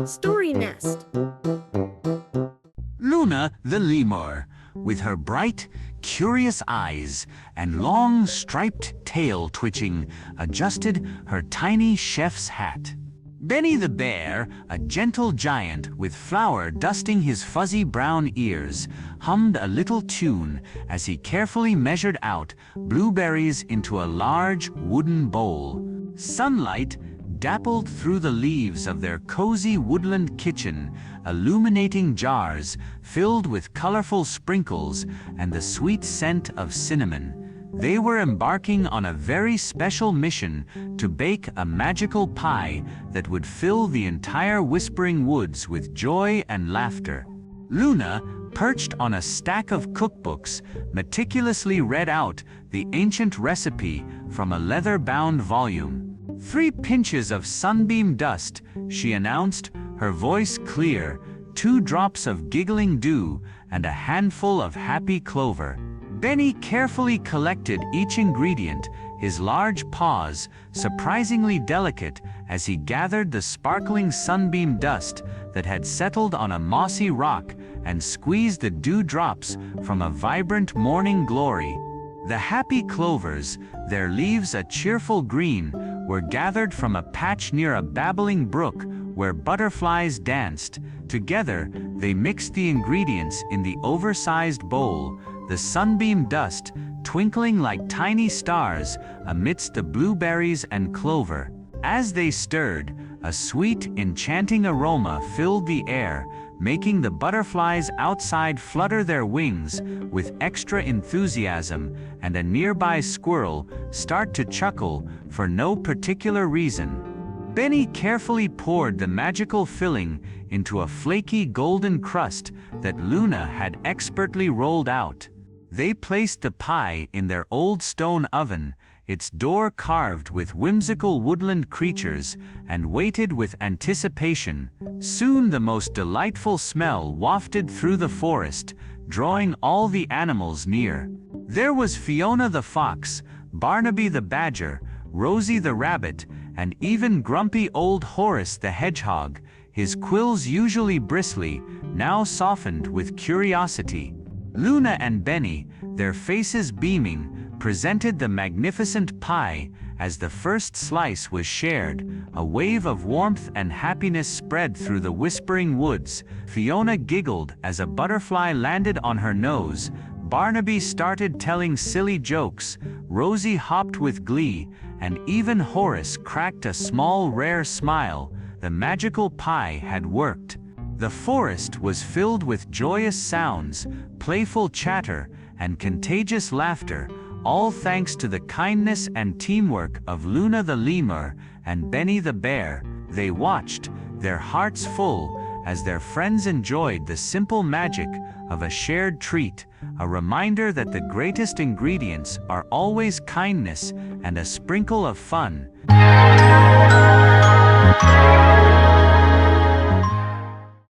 Story Nest. Luna the lemur, with her bright, curious eyes and long striped tail twitching, adjusted her tiny chef's hat. Benny the bear, a gentle giant with flour dusting his fuzzy brown ears, hummed a little tune as he carefully measured out blueberries into a large wooden bowl. Sunlight dappled through the leaves of their cozy woodland kitchen, illuminating jars filled with colorful sprinkles and the sweet scent of cinnamon. They were embarking on a very special mission to bake a magical pie that would fill the entire Whispering Woods with joy and laughter. Luna, perched on a stack of cookbooks, meticulously read out the ancient recipe from a leather-bound volume. 3 pinches of sunbeam dust, she announced, her voice clear, 2 drops of giggling dew, and a handful of happy clover. Benny carefully collected each ingredient, his large paws surprisingly delicate as he gathered the sparkling sunbeam dust that had settled on a mossy rock and squeezed the dew drops from a vibrant morning glory. The happy clovers, their leaves a cheerful green, were gathered from a patch near a babbling brook where butterflies danced. Together, they mixed the ingredients in the oversized bowl, the sunbeam dust twinkling like tiny stars amidst the blueberries and clover. As they stirred, a sweet, enchanting aroma filled the air, making the butterflies outside flutter their wings with extra enthusiasm, and a nearby squirrel start to chuckle for no particular reason. Benny carefully poured the magical filling into a flaky golden crust that Luna had expertly rolled out. They placed the pie in their old stone oven, its door carved with whimsical woodland creatures, and waited with anticipation. Soon the most delightful smell wafted through the forest, drawing all the animals near. There was Fiona the fox, Barnaby the badger, Rosie the rabbit, and even grumpy old Horace the hedgehog, his quills usually bristly, now softened with curiosity. Luna and Benny, their faces beaming, presented the magnificent pie. As the first slice was shared, a wave of warmth and happiness spread through the Whispering Woods. Fiona giggled as a butterfly landed on her nose, Barnaby started telling silly jokes, Rosie hopped with glee, and even Horace cracked a small rare smile. The magical pie had worked. The forest was filled with joyous sounds, playful chatter, and contagious laughter, all thanks to the kindness and teamwork of Luna the lemur and Benny the bear. They watched, their hearts full, as their friends enjoyed the simple magic of a shared treat, a reminder that the greatest ingredients are always kindness and a sprinkle of fun.